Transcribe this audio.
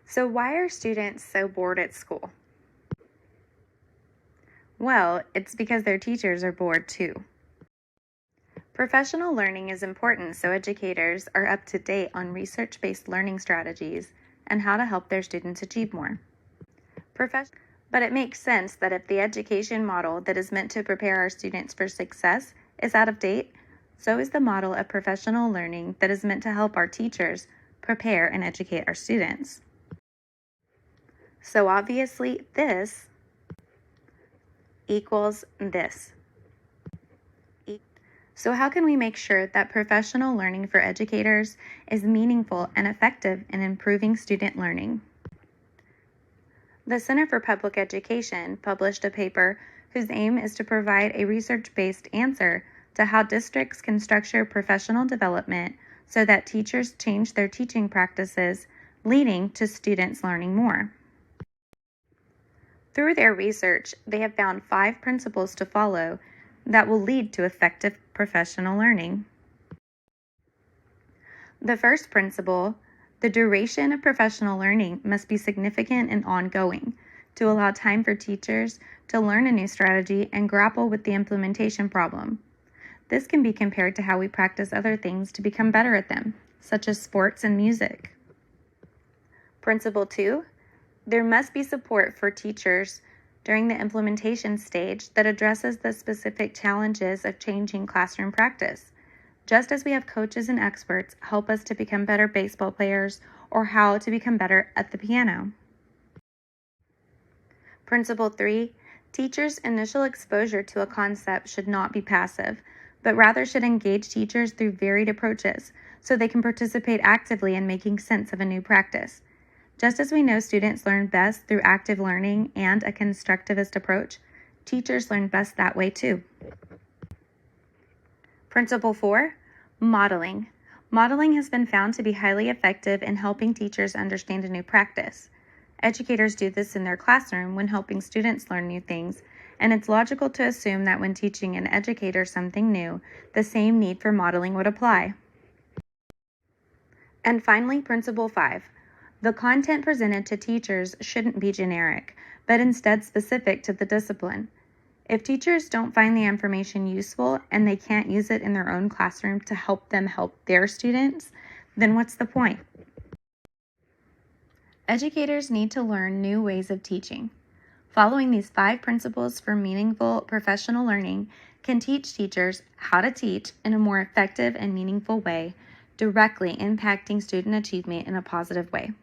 So why are students so bored at school? Well, it's because their teachers are bored too. Professional learning is important so educators are up to date on research-based learning strategies and how to help their students achieve more. But it makes sense that if the education model that is meant to prepare our students for success is out of date, so is the model of professional learning that is meant to help our teachers prepare and educate our students. So obviously, this equals this. So how can we make sure that professional learning for educators is meaningful and effective in improving student learning? The Center for Public Education published a paper whose aim is to provide a research-based answer to how districts can structure professional development so that teachers change their teaching practices, leading to students learning more. Through their research, they have found 5 principles to follow that will lead to effective professional learning. The first principle, the duration of professional learning must be significant and ongoing to allow time for teachers to learn a new strategy and grapple with the implementation problem. This can be compared to how we practice other things to become better at them, such as sports and music. Principle 2, there must be support for teachers during the implementation stage that addresses the specific challenges of changing classroom practice, just as we have coaches and experts help us to become better baseball players or how to become better at the piano. Principle 3, teachers' initial exposure to a concept should not be passive, but rather should engage teachers through varied approaches so they can participate actively in making sense of a new practice. Just as we know students learn best through active learning and a constructivist approach, teachers learn best that way too. Principle 4, modeling. Modeling has been found to be highly effective in helping teachers understand a new practice. Educators do this in their classroom when helping students learn new things, and it's logical to assume that when teaching an educator something new, the same need for modeling would apply. And finally, Principle 5. The content presented to teachers shouldn't be generic, but instead specific to the discipline. If teachers don't find the information useful and they can't use it in their own classroom to help them help their students, then what's the point? Educators need to learn new ways of teaching. Following these 5 principles for meaningful professional learning can teach teachers how to teach in a more effective and meaningful way, directly impacting student achievement in a positive way.